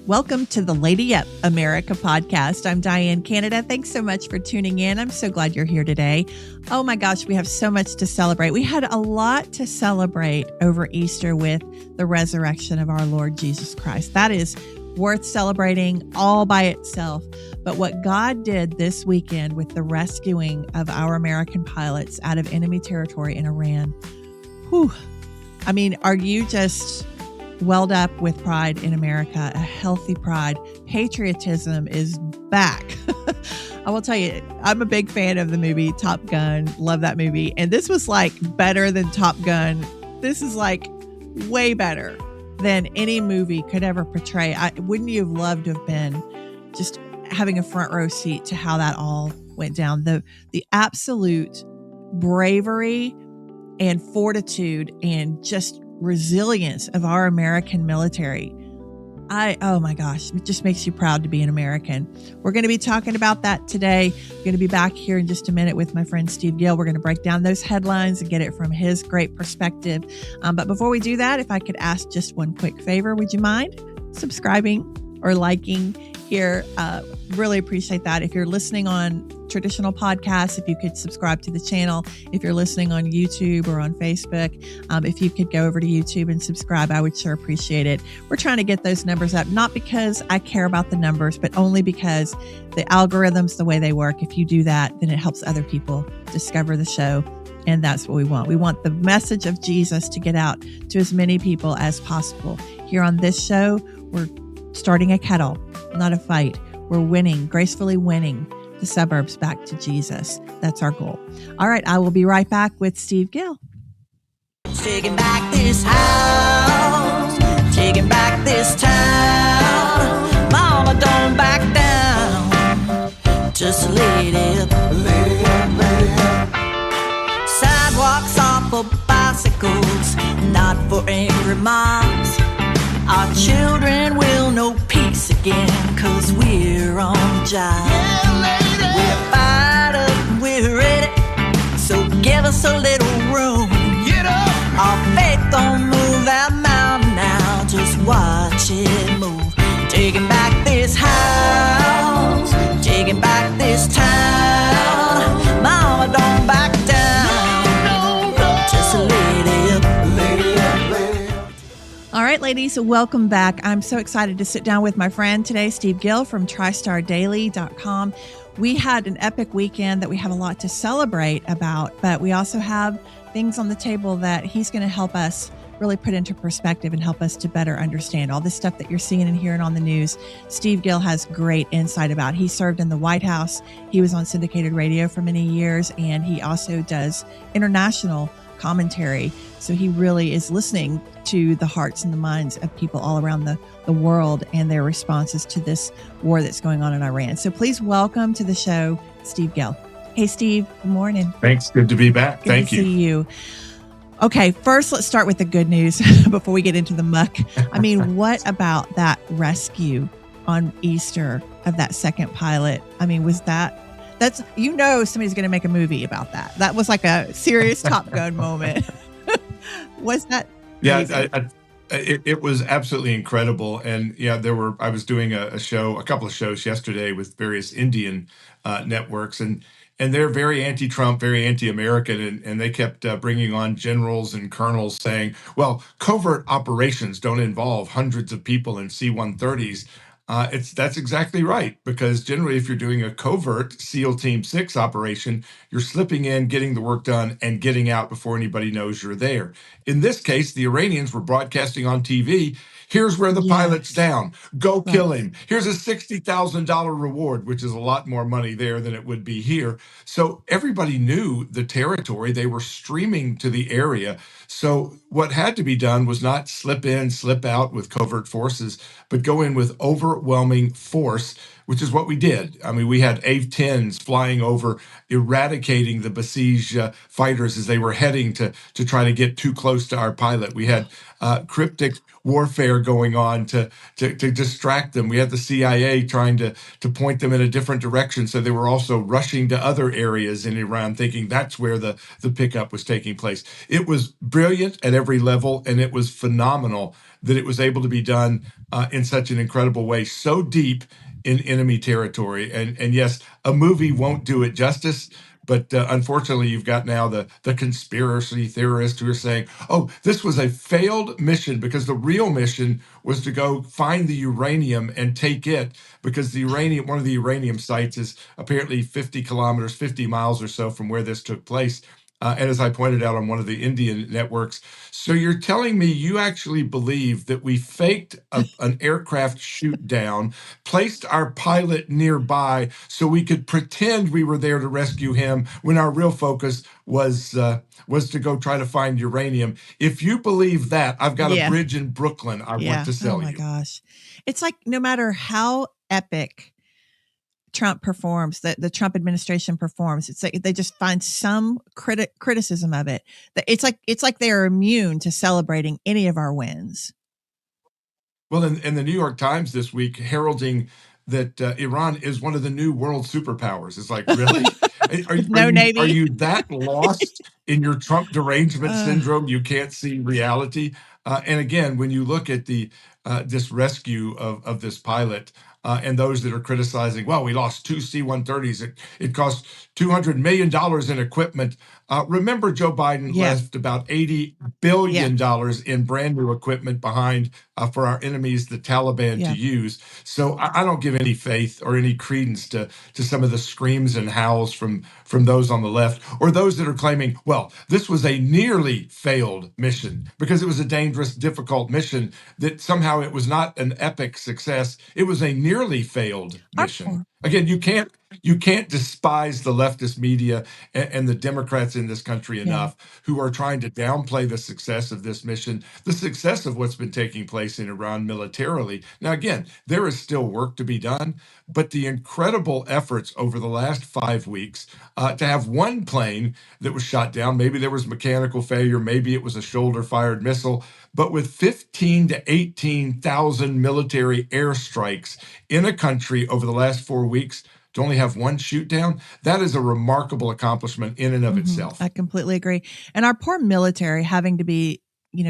Welcome to the Lady Up America podcast. I'm Diane Canada. Thanks so much for tuning in. I'm so glad you're here today. Oh my gosh, we have so much to celebrate. We had a lot to celebrate over Easter with the resurrection of our Lord Jesus Christ. That is worth celebrating all by itself. But what God did this weekend with the rescuing of our American pilots out of enemy territory in Iran, whew. I mean, are you just welled up with pride in America, a healthy pride? Patriotism is back. I will tell you, I'm a big fan of the movie Top Gun. Love that movie. And this was like better than Top Gun. This is like way better than any movie could ever portray. Wouldn't you have loved to have been just having a front row seat to how that all went down? The absolute bravery and fortitude and just resilience of our American military. Oh my gosh, it just makes you proud to be an American. We're going to be talking about that today. We're going to be back here in just a minute with my friend Steve Gill. We're going to break down those headlines and get it from his great perspective. But before we do that, if I could ask just one quick favor, would you mind subscribing or liking here? Really appreciate that. If you're listening on traditional podcasts, if you could subscribe to the channel. If you're listening on YouTube or on Facebook, if you could go over to YouTube and subscribe, I would sure appreciate it. We're trying to get those numbers up, not because I care about the numbers, but only because the algorithms, the way they work, if you do that, then it helps other people discover the show. And that's what we want. We want the message of Jesus to get out to as many people as possible. Here on this show, we're starting a kettle, not a fight. We're winning, gracefully winning the suburbs back to Jesus. That's our goal. All right, I will be right back with Steve Gill. Taking back this house, taking back this town. Mama, don't back down. Just lay it up, lay it up, lay it up. Sidewalks are for bicycles, not for angry moms. Our children will know peace again, 'cause we're on the job. Yeah, lady. We're fired up and we're ready, so give us a little room. Get up. Our faith don't move that mountain now, just watch it move. Taking back this house, taking back this town. Mama, don't back down. No, no, no. Just a lady up, lady up, lady up. All right, ladies, welcome back. I'm so excited to sit down with my friend today, Steve Gill from TristarDaily.com. We had an epic weekend that we have a lot to celebrate about, but we also have things on the table that he's going to help us really put into perspective and help us to better understand all this stuff that you're seeing and hearing on the news. Steve Gill has great insight about. He served in the White House. He was on syndicated radio for many years, and he also does international commentary. So he really is listening to the hearts and the minds of people all around the world and their responses to this war that's going on in Iran. So please welcome to the show, Steve Gill. Hey, Steve. Good morning. Thanks. Good to be back. Thank you. Good to see you. Okay, first let's start with the good news before we get into the muck. I mean, what about that rescue on Easter of that second pilot? I mean, that's, you know, somebody's going to make a movie about that. That was like a serious Top Gun moment. Was that? Yeah, it was absolutely incredible. And yeah, I was doing a couple of shows yesterday with various Indian networks, and they're very anti-Trump, very anti-American, and they kept bringing on generals and colonels saying, well, covert operations don't involve hundreds of people in C-130s. That's exactly right, because generally if you're doing a covert SEAL Team 6 operation, you're slipping in, getting the work done, and getting out before anybody knows you're there. In this case, the Iranians were broadcasting on TV, here's where the pilot's down, go kill him. Here's a $60,000 reward, which is a lot more money there than it would be here. So everybody knew the territory. They were streaming to the area. So what had to be done was not slip in, slip out with covert forces, but go in with overwhelming force which is what we did. I mean, we had A-10s flying over, eradicating the besieged fighters as they were heading to try to get too close to our pilot. We had cryptic warfare going on to distract them. We had the CIA trying to point them in a different direction, so they were also rushing to other areas in Iran, thinking that's where the pickup was taking place. It was brilliant at every level, and it was phenomenal that it was able to be done in such an incredible way, so deep in enemy territory. And yes, a movie won't do it justice. But unfortunately, you've got now the conspiracy theorists who are saying, oh, this was a failed mission because the real mission was to go find the uranium and take it, because one of the uranium sites is apparently 50 kilometers, 50 miles or so from where this took place. And as I pointed out on one of the Indian networks, so you're telling me you actually believe that we faked an aircraft shoot down, placed our pilot nearby so we could pretend we were there to rescue him when our real focus was to go try to find uranium. If you believe that, I've got a bridge in Brooklyn I want to sell you. Oh my gosh. It's like no matter how epic Trump performs, the Trump administration performs, it's like they just find some criticism of it. It's like they are immune to celebrating any of our wins. Well, in the New York Times this week, heralding that Iran is one of the new world superpowers. It's like, really? Navy. Are you that lost in your Trump derangement syndrome you can't see reality? And again, when you look at this rescue of this pilot, and those that are criticizing, well, we lost 2 C-130s. It cost $200 million in equipment. Remember, Joe Biden left about $80 billion in brand new equipment behind for our enemies, the Taliban, to use. So I don't give any faith or any credence to some of the screams and howls from those on the left, or those that are claiming, well, this was a nearly failed mission because it was a dangerous, difficult mission, that somehow it was not an epic success. It was a nearly failed mission. Again, you can't despise the leftist media and the Democrats in this country enough who are trying to downplay the success of this mission, the success of what's been taking place in Iran militarily. Now, again, there is still work to be done, but the incredible efforts over the last 5 weeks to have one plane that was shot down, maybe there was mechanical failure, maybe it was a shoulder-fired missile, but with 15 to 18,000 military airstrikes in a country over the last 4 weeks, to only have one shoot down, that is a remarkable accomplishment in and of itself. I completely agree. And our poor military having to be,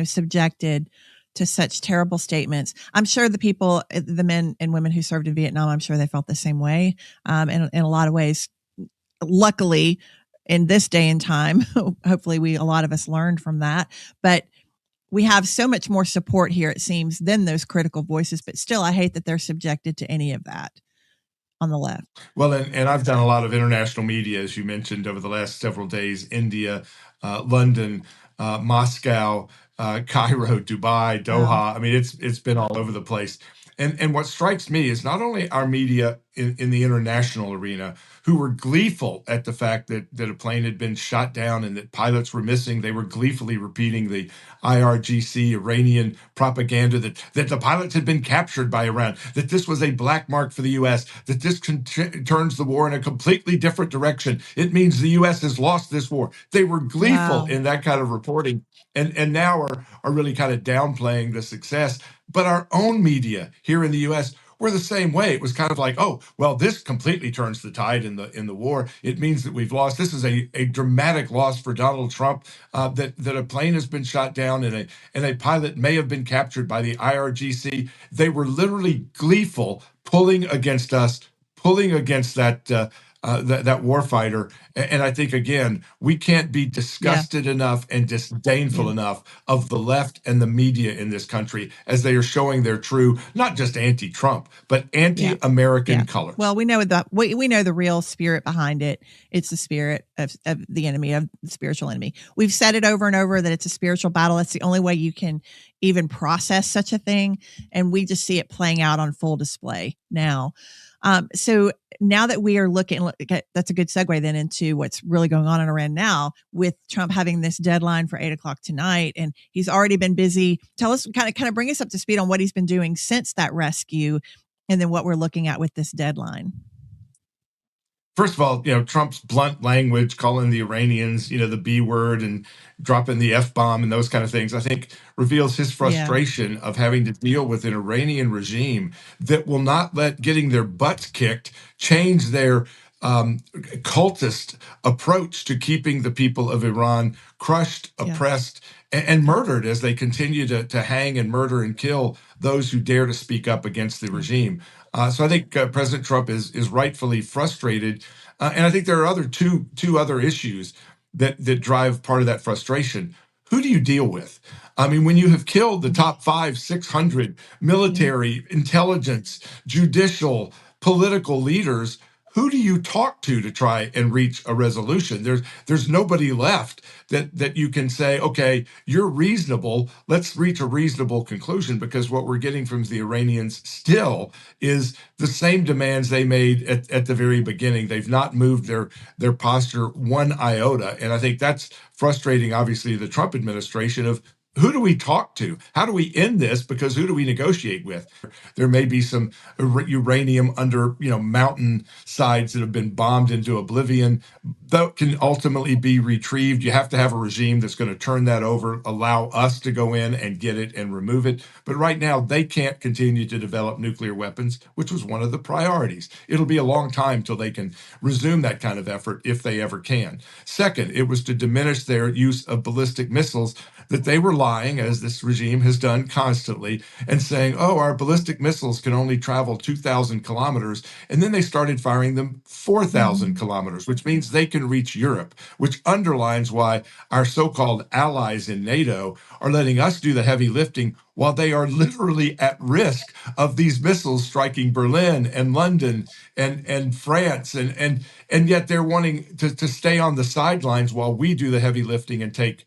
subjected to such terrible statements. I'm sure the people, the men and women who served in Vietnam, I'm sure they felt the same way. And in a lot of ways, luckily, in this day and time, hopefully a lot of us learned from that. But we have so much more support here, it seems, than those critical voices. But still, I hate that they're subjected to any of that on the left. Well, and I've done a lot of international media, as you mentioned, over the last several days: India, London, Moscow, Cairo, Dubai, Doha. I mean, it's been all over the place. And what strikes me is not only our media in the international arena, who were gleeful at the fact that a plane had been shot down and that pilots were missing. They were gleefully repeating the IRGC Iranian propaganda that the pilots had been captured by Iran, that this was a black mark for the U.S., that this turns the war in a completely different direction. It means the U.S. has lost this war. They were gleeful in that kind of reporting, and now are really kind of downplaying the success. But our own media here in the U.S. were the same way. It was kind of like, oh, well, this completely turns the tide in the war. It means that we've lost. This is a dramatic loss for Donald Trump, that a plane has been shot down and a pilot may have been captured by the IRGC. They were literally gleeful, pulling against us, pulling against that warfighter. And I think, again, we can't be disgusted enough and disdainful enough of the left and the media in this country as they are showing their true, not just anti-Trump, but anti-American colors. Well, we know we know the real spirit behind it. It's the spirit of the enemy, of the spiritual enemy. We've said it over and over that it's a spiritual battle. That's the only way you can even process such a thing. And we just see it playing out on full display now. So now that we are looking, that's a good segue then into what's really going on in Iran now, with Trump having this deadline for 8:00 tonight. And he's already been busy. Tell us, kind of bring us up to speed on what he's been doing since that rescue. And then what we're looking at with this deadline. First of all, Trump's blunt language, calling the Iranians, the B word and dropping the F bomb and those kind of things, I think reveals his frustration of having to deal with an Iranian regime that will not let getting their butts kicked change their cultist approach to keeping the people of Iran crushed, oppressed, and murdered as they continue to hang and murder and kill those who dare to speak up against the regime. So I think President Trump is rightfully frustrated, and I think there are two other issues that drive part of that frustration. Who do you deal with? I mean, when you have killed the top 600 military, intelligence, judicial, political leaders, who do you talk to try and reach a resolution? There's nobody left that you can say, okay, you're reasonable. Let's reach a reasonable conclusion, because what we're getting from the Iranians still is the same demands they made at the very beginning. They've not moved their posture one iota. And I think that's frustrating, obviously, the Trump administration of who do we talk to? How do we end this? Because who do we negotiate with? There may be some uranium under, mountain sides that have been bombed into oblivion that can ultimately be retrieved. You have to have a regime that's going to turn that over, allow us to go in and get it and remove it. But right now, they can't continue to develop nuclear weapons, which was one of the priorities. It'll be a long time till they can resume that kind of effort, if they ever can. Second, it was to diminish their use of ballistic missiles, that they were lying, as this regime has done constantly, and saying, oh, our ballistic missiles can only travel 2,000 kilometers. And then they started firing them 4,000 kilometers, which means they can reach Europe, which underlines why our so-called allies in NATO are letting us do the heavy lifting, while they are literally at risk of these missiles striking Berlin and London and France, and yet they're wanting to stay on the sidelines while we do the heavy lifting and take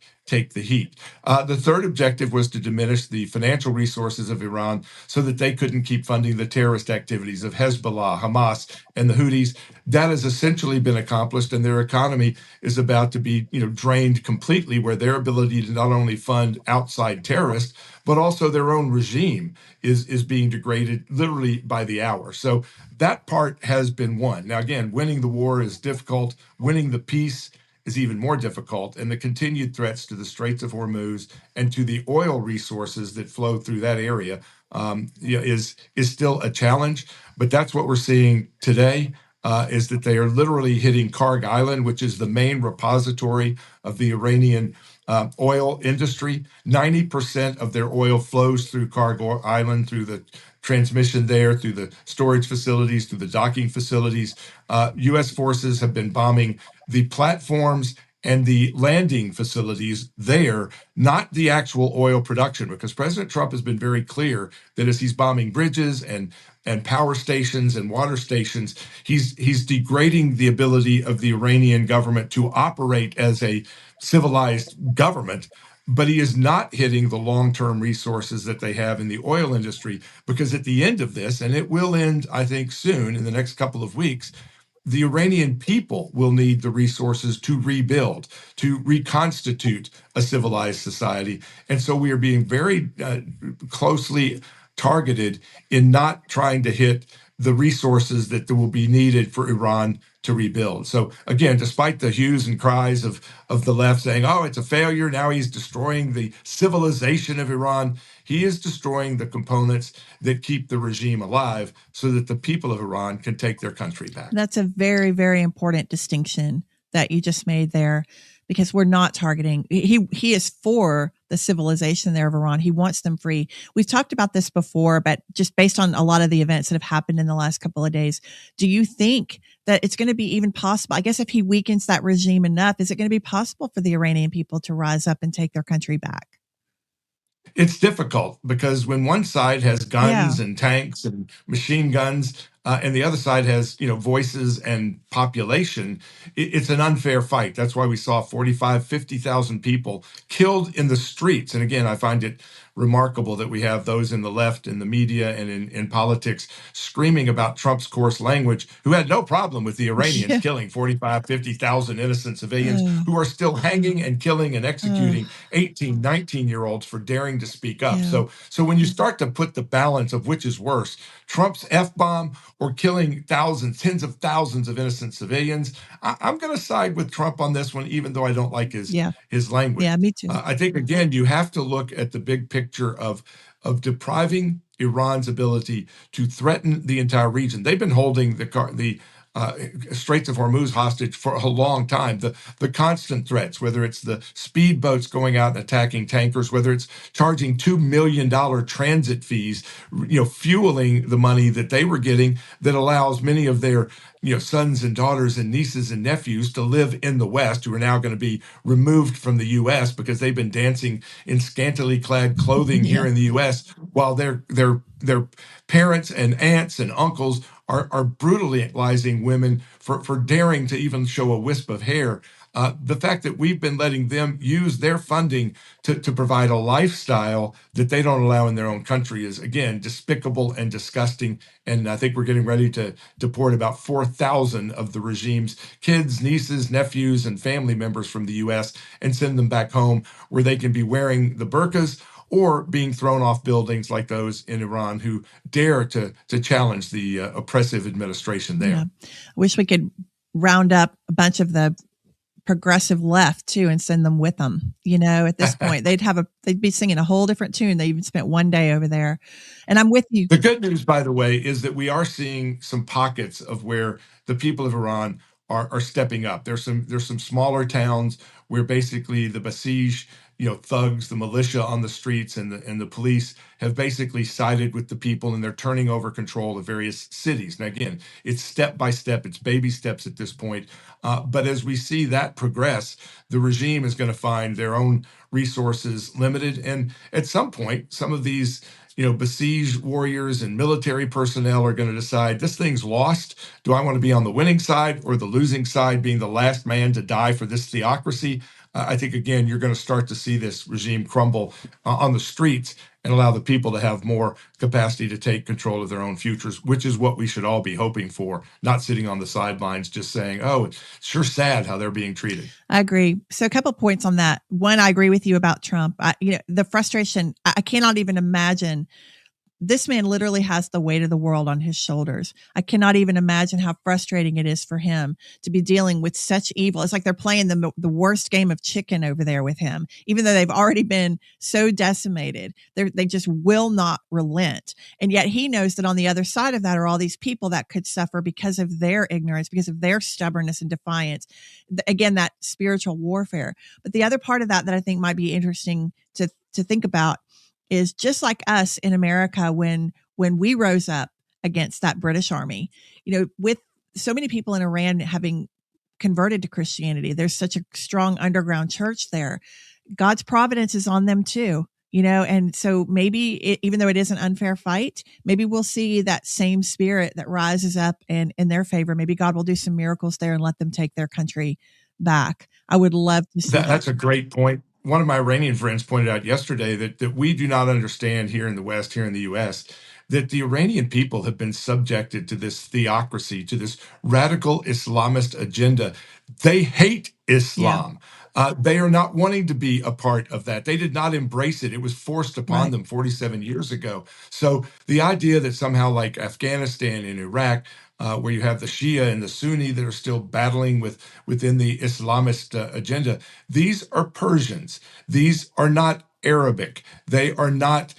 the heat. The third objective was to diminish the financial resources of Iran so that they couldn't keep funding the terrorist activities of Hezbollah, Hamas, and the Houthis. That has essentially been accomplished, and their economy is about to be, drained completely, where their ability to not only fund outside terrorists, but also their own regime is being degraded literally by the hour. So that part has been won. Now, again, winning the war is difficult. Winning the peace is even more difficult, and the continued threats to the Straits of Hormuz and to the oil resources that flow through that area is still a challenge. But that's what we're seeing today, is that they are literally hitting Karg Island, which is the main repository of the Iranian oil industry. 90% of their oil flows through Karg Island, through the transmission there, through the storage facilities, through the docking facilities. U.S. forces have been bombing the platforms and the landing facilities there, not the actual oil production, because President Trump has been very clear that as he's bombing bridges and power stations and water stations, he's degrading the ability of the Iranian government to operate as a civilized government. But he is not hitting the long-term resources that they have in the oil industry, because at the end of this, and it will end, I think, soon, in the next couple of weeks, the Iranian people will need the resources to rebuild, to reconstitute a civilized society. And so we are being very closely targeted in not trying to hit the resources that will be needed for Iran to rebuild. So again, despite the hues and cries of the left saying, oh, it's a failure, now he's destroying the civilization of Iran, he is destroying the components that keep the regime alive so that the people of Iran can take their country back. That's a very, very important distinction that you just made there, because we're not targeting. He is for the civilization there of Iran. He wants them free. We've talked about this before, but just based on a lot of the events that have happened in the last couple of days, do you think that it's going to be even possible? I guess if he weakens that regime enough, is it going to be possible for the Iranian people to rise up and take their country back? It's difficult, because when one side has guns and tanks and machine guns, and the other side has, voices and population. It's an unfair fight. That's why we saw 45, 50,000 people killed in the streets. And again, I find it remarkable that we have those in the left, in the media, and in politics screaming about Trump's coarse language, who had no problem with the Iranians Yeah. killing 45, 50,000 innocent civilians, Oh, who are still hanging and killing and executing oh, 18, 19-year-olds for daring to speak up. yeah. So when you start to put the balance of which is worse, Trump's F-bomb or killing thousands, tens of thousands of innocent civilians, I'm going to side with Trump on this one, even though I don't like Yeah. his language. Yeah, me too. I think, again, you have to look at the big picture of depriving Iran's ability to threaten the entire region. They've been holding the Straits of Hormuz hostage for a long time. The constant threats, whether it's the speedboats going out and attacking tankers, whether it's charging $2 million transit fees, fueling the money that they were getting that allows many of their sons and daughters and nieces and nephews to live in the West, who are now going to be removed from the U.S. because they've been dancing in scantily clad clothing Yeah. here in the U.S. while their parents and aunts and uncles are brutalizing women for daring to even show a wisp of hair. The fact that we've been letting them use their funding to provide a lifestyle that they don't allow in their own country is, again, despicable and disgusting. And I think we're getting ready to deport about 4,000 of the regime's kids, nieces, nephews, and family members from the U.S. and send them back home where they can be wearing the burqas or being thrown off buildings like those in Iran who dare to challenge the oppressive administration there. Yeah. I wish we could round up a bunch of the progressive left too and send them with them. At this point, they'd be singing a whole different tune. They even spent one day over there. And I'm with you. The good news, by the way, is that we are seeing some pockets of where the people of Iran are stepping up. There's some smaller towns where basically the Basij, thugs, the militia on the streets, and the police have basically sided with the people, and they're turning over control of various cities. And again, it's step by step, it's baby steps at this point. But as we see that progress, the regime is going to find their own resources limited, and at some point, some of these besieged warriors and military personnel are going to decide this thing's lost. Do I want to be on the winning side or the losing side, being the last man to die for this theocracy? I think, again, you're going to start to see this regime crumble on the streets and allow the people to have more capacity to take control of their own futures, which is what we should all be hoping for, not sitting on the sidelines just saying, oh, it's sure sad how they're being treated. I agree. So a couple points on that. One, I agree with you about Trump. The frustration, I cannot even imagine. This man literally has the weight of the world on his shoulders. I cannot even imagine how frustrating it is for him to be dealing with such evil. It's like they're playing the worst game of chicken over there with him, even though they've already been so decimated. They just will not relent. And yet he knows that on the other side of that are all these people that could suffer because of their ignorance, because of their stubbornness and defiance. Again, that spiritual warfare. But the other part of that I think might be interesting to think about is just like us in America when we rose up against that British army, with so many people in Iran having converted to Christianity, there's such a strong underground church there. God's providence is on them too, and so maybe even though it is an unfair fight, maybe we'll see that same spirit that rises up in their favor. Maybe God will do some miracles there and let them take their country back. I would love to see that. That's a great point. One of my Iranian friends pointed out yesterday that we do not understand here in the West, here in the U.S., that the Iranian people have been subjected to this theocracy, to this radical Islamist agenda. They hate Islam. Yeah. They are not wanting to be a part of that. They did not embrace it. It was forced upon them 47 years ago. So the idea that somehow, like Afghanistan and Iraq, where you have the Shia and the Sunni that are still battling within the Islamist agenda. These are Persians. These are not Arabic. They are not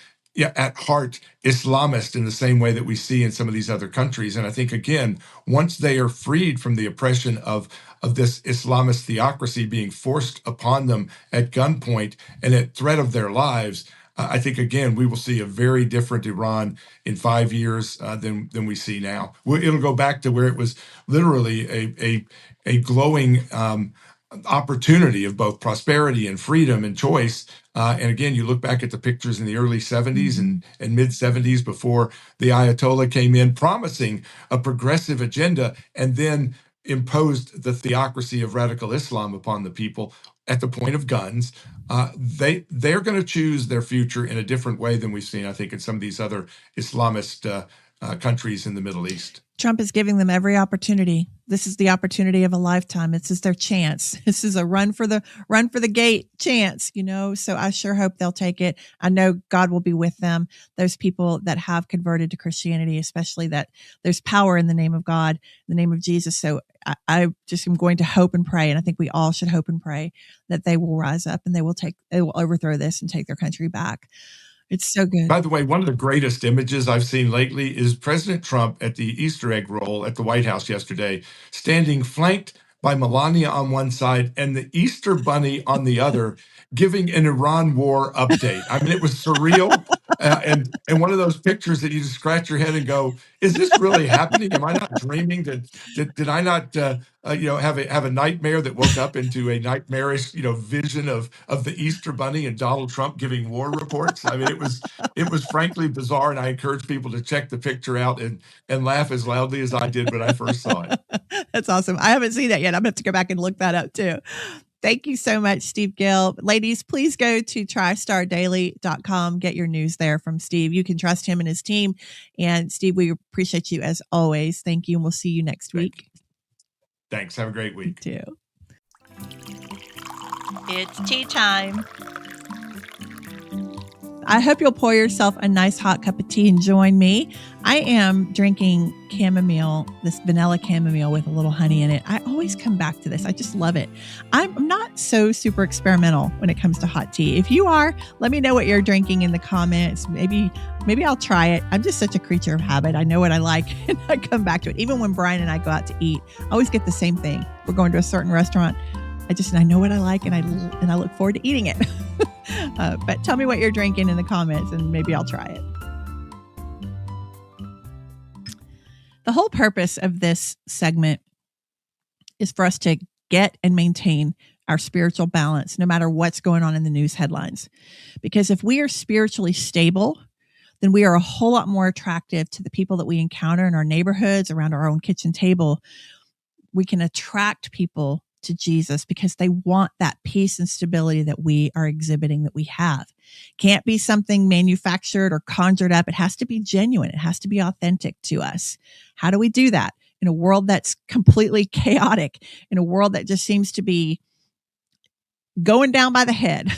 at heart Islamist in the same way that we see in some of these other countries. And I think, again, once they are freed from the oppression of this Islamist theocracy being forced upon them at gunpoint and at threat of their lives, I think, again, we will see a very different Iran in 5 years than we see now. It'll go back to where it was literally a glowing opportunity of both prosperity and freedom and choice. And again, you look back at the pictures in the early 70s and mid 70s before the Ayatollah came in, promising a progressive agenda, and then imposed the theocracy of radical Islam upon the people at the point of guns. They're going to choose their future in a different way than we've seen, I think, in some of these other Islamist countries in the Middle East. Trump is giving them every opportunity. This is the opportunity of a lifetime. This is their chance. This is a run for the gate chance, so I sure hope they'll take it. I know God will be with them. Those people that have converted to Christianity, especially, that there's power in the name of God, in the name of Jesus. So I just am going to hope and pray. And I think we all should hope and pray that they will rise up and they will overthrow this and take their country back. It's so good. By the way, one of the greatest images I've seen lately is President Trump at the Easter egg roll at the White House yesterday, standing flanked by Melania on one side and the Easter Bunny on the other, giving an Iran war update. I mean, it was surreal. And one of those pictures that you just scratch your head and go, is this really happening? Am I not dreaming? Did I not have a nightmare that woke up into a nightmarish vision of the Easter Bunny and Donald Trump giving war reports? I mean, it was frankly bizarre, and I encourage people to check the picture out and laugh as loudly as I did when I first saw it. That's awesome. I haven't seen that yet. I'm going to have to go back and look that up too. Thank you so much, Steve Gill. Ladies, please go to tristardaily.com. Get your news there from Steve. You can trust him and his team. And Steve, we appreciate you as always. Thank you. And we'll see you next week. Thanks. Have a great week. You too. It's tea time. I hope you'll pour yourself a nice hot cup of tea and join me. I am drinking chamomile, this vanilla chamomile with a little honey in it. I always come back to this. I just love it. I'm not so super experimental when it comes to hot tea. If you are, let me know what you're drinking in the comments. Maybe I'll try it. I'm just such a creature of habit. I know what I like and I come back to it. Even when Brian and I go out to eat, I always get the same thing. We're going to a certain restaurant. I know what I like and I look forward to eating it. But tell me what you're drinking in the comments and maybe I'll try it. The whole purpose of this segment is for us to get and maintain our spiritual balance, no matter what's going on in the news headlines. Because if we are spiritually stable, then we are a whole lot more attractive to the people that we encounter in our neighborhoods, around our own kitchen table. We can attract people to Jesus because they want that peace and stability that we are exhibiting, that we have. Can't be something manufactured or conjured up. It has to be genuine. It has to be authentic to us. How do we do that in a world that's completely chaotic, in a world that just seems to be going down by the head?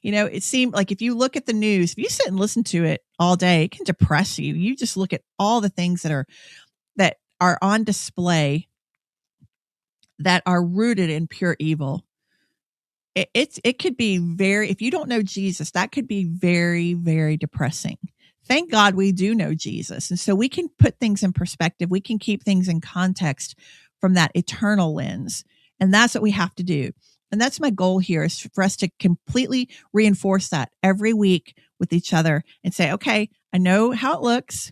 It seemed like if you look at the news, if you sit and listen to it all day, it can depress you. You just look at all the things that are on display that are rooted in pure evil. It could be if you don't know Jesus, that could be very, very depressing. Thank God we do know Jesus. And so we can put things in perspective. We can keep things in context from that eternal lens. And that's what we have to do. And that's my goal here, is for us to completely reinforce that every week with each other and say, okay, I know how it looks,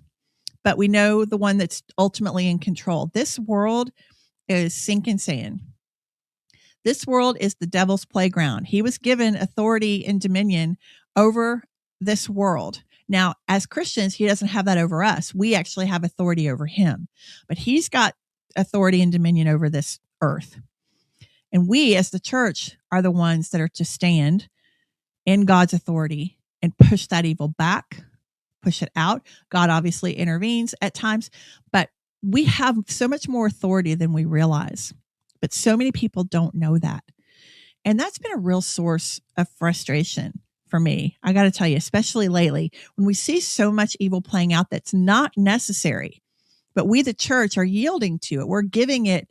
but we know the one that's ultimately in control. This world is sinking sand. This world is the devil's playground. He was given authority and dominion over this world. Now, as Christians, he doesn't have that over us. We actually have authority over him, but he's got authority and dominion over this earth. And we, as the church, are the ones that are to stand in God's authority and push that evil back, push it out. God obviously intervenes at times, but we have so much more authority than we realize, but so many people don't know that. And that's been a real source of frustration for me. I got to tell you, especially lately, when we see so much evil playing out that's not necessary, but we, the church, are yielding to it. We're giving it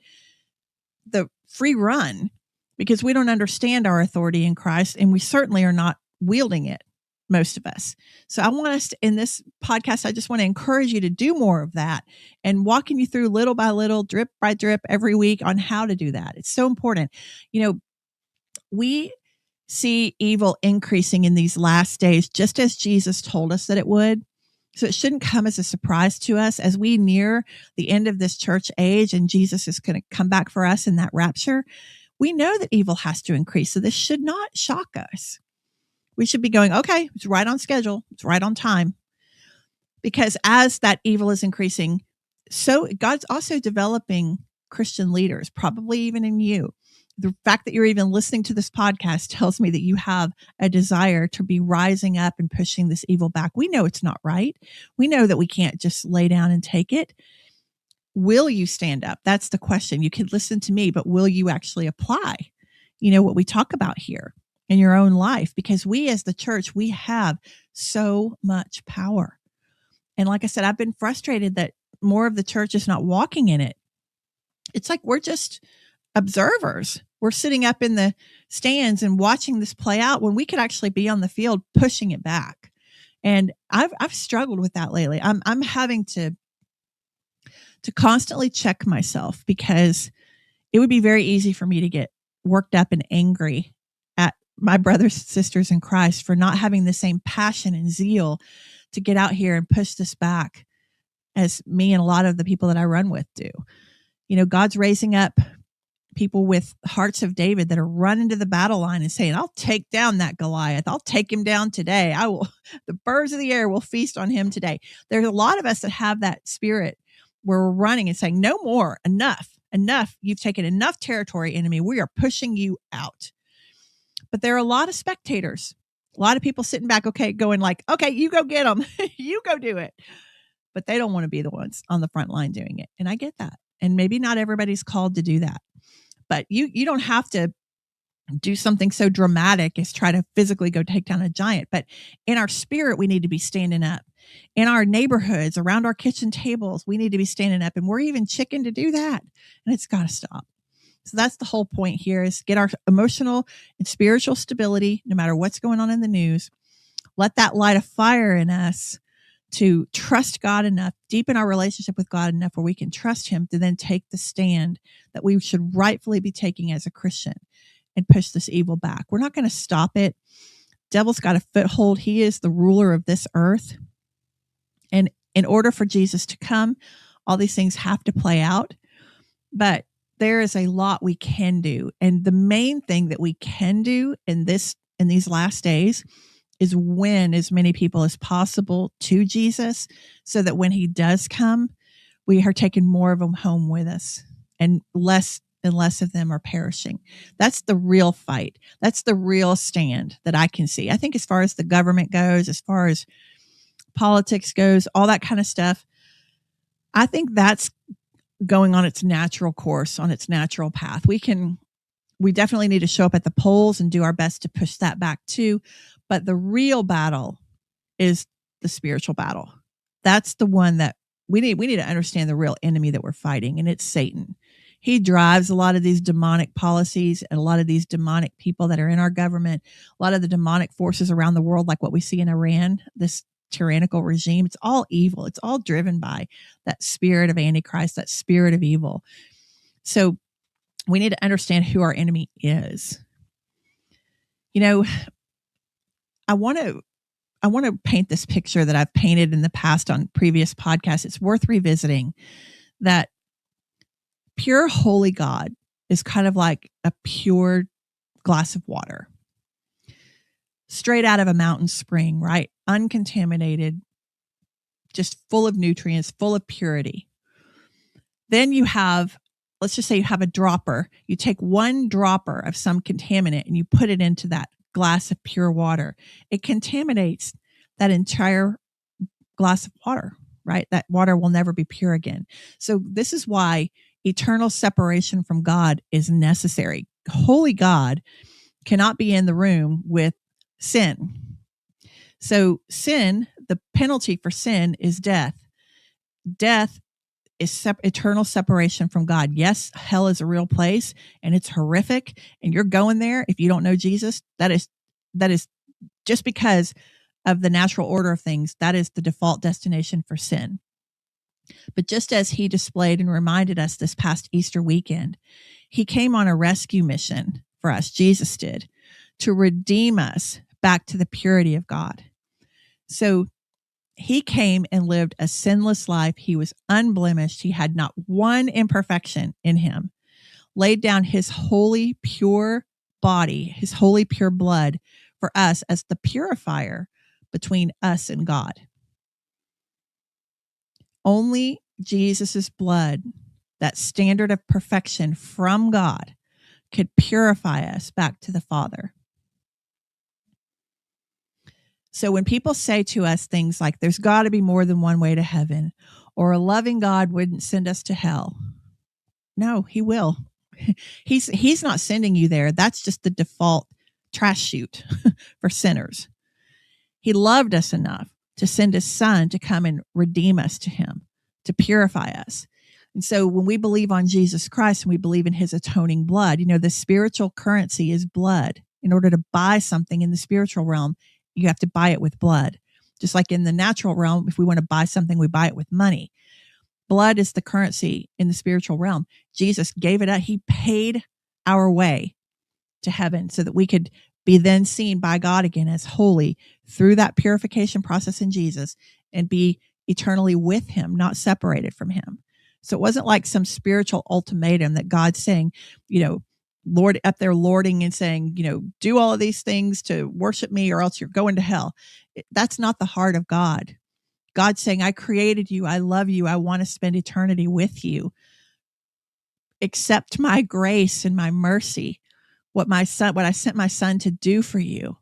the free run because we don't understand our authority in Christ, and we certainly are not wielding it, most of us. So I want us to, in this podcast, I just want to encourage you to do more of that and walking you through little by little, drip by drip every week on how to do that. It's so important. We see evil increasing in these last days, just as Jesus told us that it would. So it shouldn't come as a surprise to us as we near the end of this church age and Jesus is going to come back for us in that rapture. we know that evil has to increase. So this should not shock us. We should be going, okay, it's right on schedule. It's right on time. Because as that evil is increasing, so God's also developing Christian leaders, probably even in you. The fact that you're even listening to this podcast tells me that you have a desire to be rising up and pushing this evil back. We know it's not right. We know that we can't just lay down and take it. Will you stand up? That's the question. You can listen to me, but will you actually apply, what we talk about here in your own life? Because we as the church, we have so much power. And like I said, I've been frustrated that more of the church is not walking in it. It's like we're just observers. We're sitting up in the stands and watching this play out when we could actually be on the field pushing it back. And I've struggled with that lately. I'm having to constantly check myself, because it would be very easy for me to get worked up and angry at my brothers and sisters in Christ for not having the same passion and zeal to get out here and push this back as me and a lot of the people that I run with do. God's raising up people with hearts of David that are running to the battle line and saying, I'll take down that Goliath. I'll take him down today. The birds of the air will feast on him today. There's a lot of us that have that spirit where we're running and saying, no more, enough. You've taken enough territory, enemy. We are pushing you out. But there are a lot of spectators, a lot of people sitting back, going like, okay, you go get them. You go do it. But they don't want to be the ones on the front line doing it. And I get that. And maybe not everybody's called to do that. But you don't have to do something so dramatic as try to physically go take down a giant. But in our spirit, we need to be standing up. In our neighborhoods, around our kitchen tables, we need to be standing up. And we're even chicken to do that. And it's got to stop. So that's the whole point here, is get our emotional and spiritual stability, no matter what's going on in the news. Let that light a fire in us to trust God enough, deepen our relationship with God enough where we can trust him to then take the stand that we should rightfully be taking as a Christian and push this evil back. We're not going to stop it. Devil's got a foothold. He is the ruler of this earth. And in order for Jesus to come, all these things have to play out. But there is a lot we can do. And the main thing that we can do in these last days is win as many people as possible to Jesus, so that when he does come, we are taking more of them home with us, and less of them are perishing. That's the real fight. That's the real stand that I can see. I think as far as the government goes, as far as politics goes, all that kind of stuff, I think that's going on its natural course, on its natural path. We definitely need to show up at the polls and do our best to push that back too. But the real battle is the spiritual battle. That's the one that we need to understand, the real enemy that we're fighting, and it's Satan. He drives a lot of these demonic policies and a lot of these demonic people that are in our government, a lot of the demonic forces around the world, like what we see in Iran, this tyrannical regime. It's all evil. It's all driven by that spirit of Antichrist, that spirit of evil. So we need to understand who our enemy is. I want to paint this picture that I've painted in the past on previous podcasts. It's worth revisiting, that pure holy God is kind of like a pure glass of water, straight out of a mountain spring, right? Uncontaminated, just full of nutrients, full of purity. Then you have, let's just say you have a dropper. You take one dropper of some contaminant and you put it into that glass of pure water. It contaminates that entire glass of water, right? That water will never be pure again. So this is why eternal separation from God is necessary. Holy God cannot be in the room with sin. So sin, the penalty for sin is death. Death is eternal separation from God. Yes, hell is a real place and it's horrific, and you're going there if you don't know Jesus. That is just because of the natural order of things. That is the default destination for sin. But just as he displayed and reminded us this past Easter weekend, he came on a rescue mission for us. Jesus did, to redeem us back to the purity of God. So he came and lived a sinless life. He was unblemished. He had not one imperfection in him. laid down his holy, pure body, his holy, pure blood for us as the purifier between us and God. Only Jesus's blood, that standard of perfection from God, could purify us back to the Father. So when people say to us things like, there's got to be more than one way to heaven, or a loving God wouldn't send us to hell. No, he will. He's not sending you there. That's just the default trash chute for sinners. He loved us enough to send his son to come and redeem us to him, to purify us. And so when we believe on Jesus Christ and we believe in his atoning blood, the spiritual currency is blood. In order to buy something in the spiritual realm, you have to buy it with blood. Just like in the natural realm, if we want to buy something, we buy it with money. Blood is the currency in the spiritual realm. Jesus gave it up. He paid our way to heaven so that we could be then seen by God again as holy through that purification process in Jesus and be eternally with him, not separated from him. So it wasn't like some spiritual ultimatum that God's saying, Lord up there lording and saying, do all of these things to worship me or else you're going to hell. That's not the heart of God. God's saying, I created you. I love you. I want to spend eternity with you. Accept my grace and my mercy, what I sent my son to do for you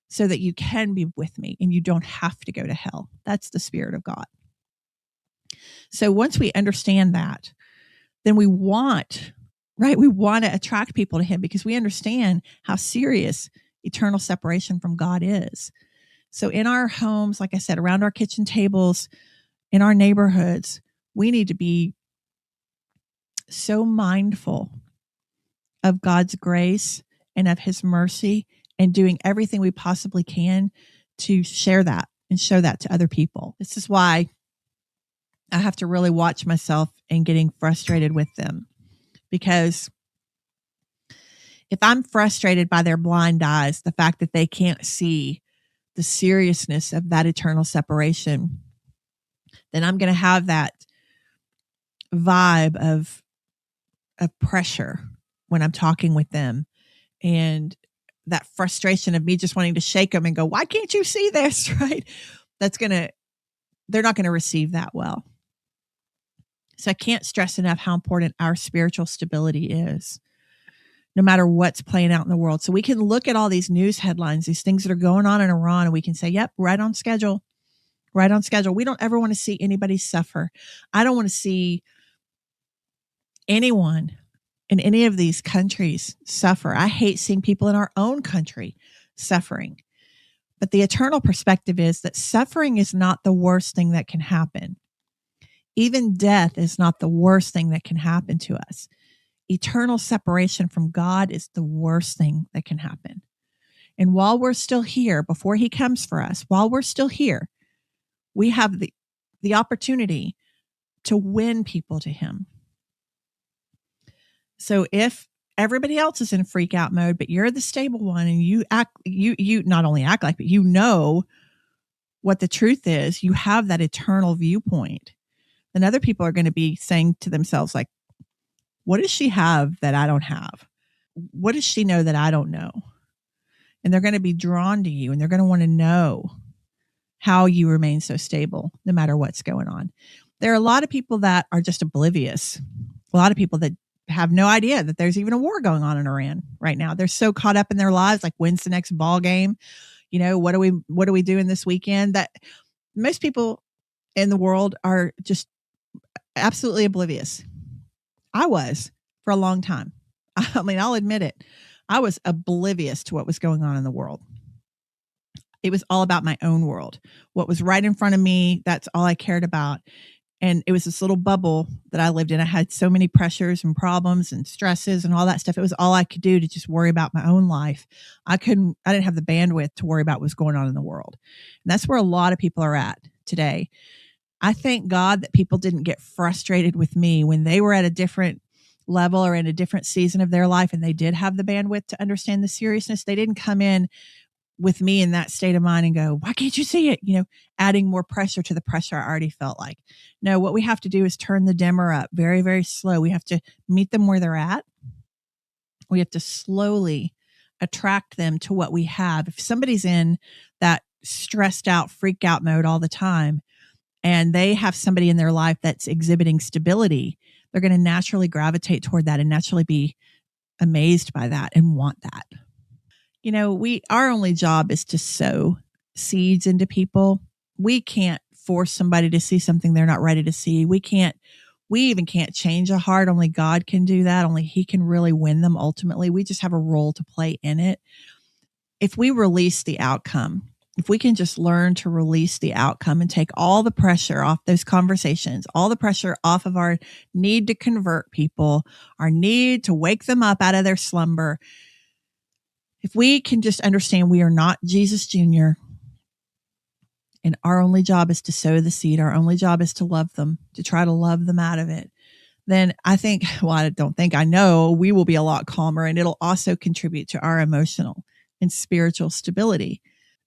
so that you can be with me and you don't have to go to hell. That's the Spirit of God. So once we understand that, then we want to attract people to him because we understand how serious eternal separation from God is. So in our homes, like I said, around our kitchen tables, in our neighborhoods, we need to be so mindful of God's grace and of his mercy and doing everything we possibly can to share that and show that to other people. This is why I have to really watch myself and getting frustrated with them, because if I'm frustrated by their blind eyes, the fact that they can't see the seriousness of that eternal separation, then I'm going to have that vibe of pressure when I'm talking with them, and that frustration of me just wanting to shake them and go, why can't you see this? Right? They're not going to receive that well. So I can't stress enough how important our spiritual stability is, no matter what's playing out in the world. So we can look at all these news headlines, these things that are going on in Iran, and we can say, yep, right on schedule. We don't ever want to see anybody suffer. I don't want to see anyone in any of these countries suffer. I hate seeing people in our own country suffering. But the eternal perspective is that suffering is not the worst thing that can happen. Even death is not the worst thing that can happen to us. Eternal separation from God is the worst thing that can happen. And while we're still here, before he comes for us, while we're still here, we have the opportunity to win people to him. So if everybody else is in freak out mode, but you're the stable one and you not only act like, but you know what the truth is, you have that eternal viewpoint, then other people are going to be saying to themselves, like, what does she have that I don't have? What does she know that I don't know? And they're going to be drawn to you, and they're going to want to know how you remain so stable no matter what's going on. There are a lot of people that are just oblivious. A lot of people that have no idea that there's even a war going on in Iran right now. They're so caught up in their lives, like, when's the next ball game? What are we doing this weekend? That most people in the world are just absolutely oblivious. I was for a long time. I mean, I'll admit it. I was oblivious to what was going on in the world. It was all about my own world. What was right in front of me, that's all I cared about. And it was this little bubble that I lived in. I had so many pressures and problems and stresses and all that stuff. It was all I could do to just worry about my own life. I didn't have the bandwidth to worry about what's going on in the world. And that's where a lot of people are at today. I thank God that people didn't get frustrated with me when they were at a different level or in a different season of their life, and they did have the bandwidth to understand the seriousness. They didn't come in with me in that state of mind and go, why can't you see it? Adding more pressure to the pressure I already felt like. No, what we have to do is turn the dimmer up very, very slow. We have to meet them where they're at We have to slowly attract them to what we have. If somebody's in that stressed out, freak out mode all the time, and they have somebody in their life that's exhibiting stability, they're going to naturally gravitate toward that and naturally be amazed by that and want that. Our only job is to sow seeds into people. We can't force somebody to see something they're not ready to see. We even can't change a heart. Only God can do that. Only He can really win them ultimately. We just have a role to play in it. If we release the outcome, if we can just learn to release the outcome and take all the pressure off those conversations, all the pressure off of our need to convert people, our need to wake them up out of their slumber. If we can just understand we are not Jesus Jr., and our only job is to sow the seed, our only job is to love them, to try to love them out of it, then I know we will be a lot calmer, and it'll also contribute to our emotional and spiritual stability.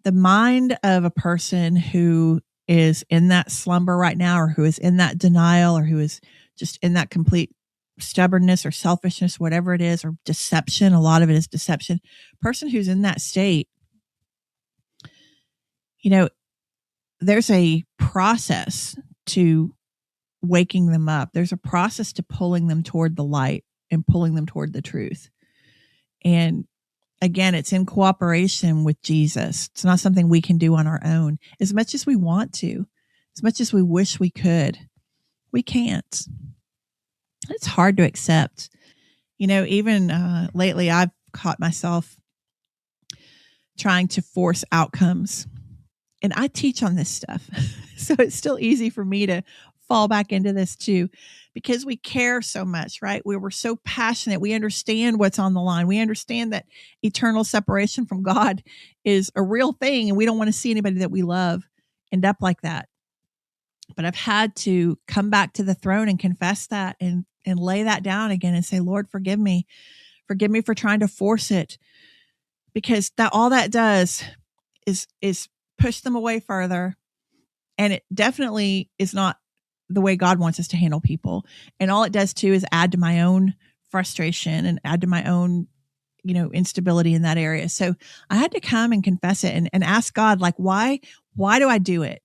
The mind of a person who is in that slumber right now, or who is in that denial, or who is just in that complete stubbornness or selfishness, whatever it is, or deception, a lot of it is deception. Person who's in that state, there's a process to waking them up. There's a process to pulling them toward the light and pulling them toward the truth. And again, it's in cooperation with Jesus. It's not something we can do on our own. As much as we want to, as much as we wish we could, we can't. It's hard to accept. Even lately, I've caught myself trying to force outcomes. And I teach on this stuff. So it's still easy for me to fall back into this too, because we care so much, right? We're so passionate. We understand what's on the line. We understand that eternal separation from God is a real thing, and we don't want to see anybody that we love end up like that. But I've had to come back to the throne and confess that and lay that down again and say, Lord, forgive me. Forgive me for trying to force it, because all that does is push them away further. And it definitely is not the way God wants us to handle people. And all it does too is add to my own frustration and add to my own, instability in that area. So I had to come and confess it and ask God, like, why do I do it?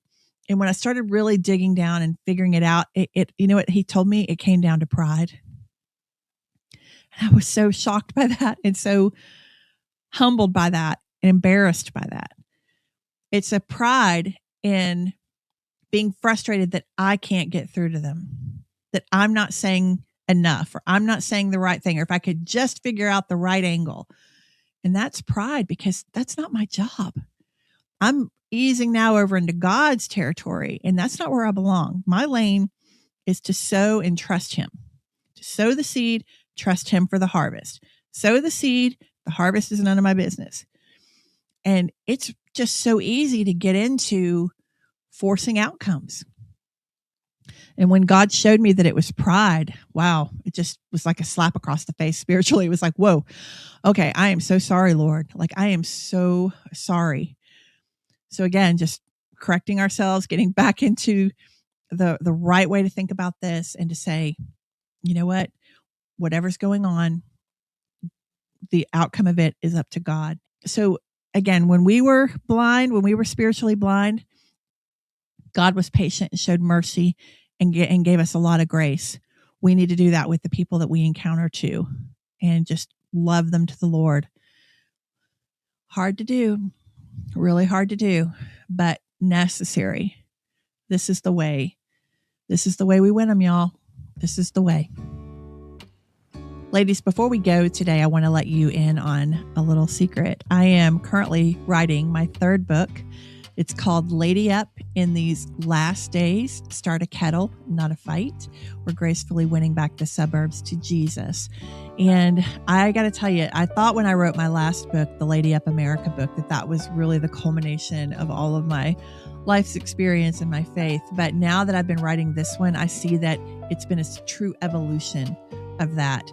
And when I started really digging down and figuring it out, what He told me? It came down to pride. And I was so shocked by that and so humbled by that and embarrassed by that. It's a pride in being frustrated that I can't get through to them, that I'm not saying enough, or I'm not saying the right thing, or if I could just figure out the right angle. And that's pride, because that's not my job. I'm easing now over into God's territory, and that's not where I belong. My lane is to sow and trust Him, to sow the seed, trust Him for the harvest. Sow the seed, the harvest is none of my business. And it's just so easy to get into forcing outcomes. And when God showed me that it was pride, wow, it just was like a slap across the face spiritually. It was like, whoa, okay, I am so sorry, Lord. Like, I am so sorry. So again, just correcting ourselves, getting back into the right way to think about this, and to say, you know what, whatever's going on, the outcome of it is up to God. So again, when we were blind, when we were spiritually blind, God was patient and showed mercy and gave us a lot of grace. We need to do that with the people that we encounter too, and just love them to the Lord. Hard to do, really hard to do, but necessary. This is the way. This is the way we win them, y'all. This is the way. Ladies, before we go today, I want to let you in on a little secret. I am currently writing my third book. It's called Lady Up in These Last Days. Start a Kettle, Not a Fight. We're gracefully winning back the suburbs to Jesus. And I got to tell you, I thought when I wrote my last book, the Lady Up America book, that was really the culmination of all of my life's experience and my faith. But now that I've been writing this one, I see that it's been a true evolution of that.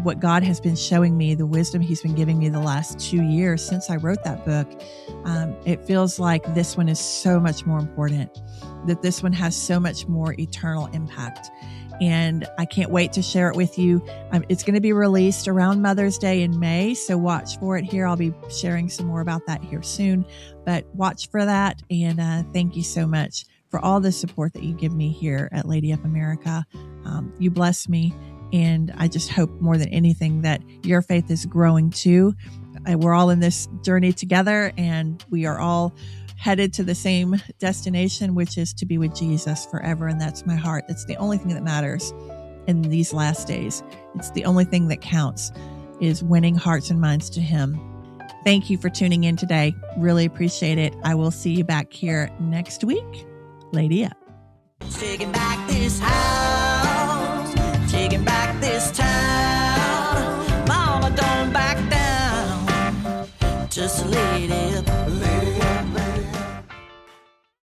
What God has been showing me, the wisdom He's been giving me the last 2 years since I wrote that book, it feels like this one is so much more important, that this one has so much more eternal impact. and I can't wait to share it with you. It's going to be released around Mother's Day in May, so watch for it here. I'll be sharing some more about that here soon, but watch for that. And thank you so much for all the support that you give me here at Lady Up America. You bless me, and I just hope more than anything that your faith is growing too. We're all in this journey together, and we are all headed to the same destination, which is to be with Jesus forever. And that's my heart. That's the only thing that matters in these last days. It's the only thing that counts, is winning hearts and minds to Him. Thank you for tuning in today. Really appreciate it. I will see you back here next week. Lady up. Taking back this house, taking back this town. Mama, don't back down. Just a lady up.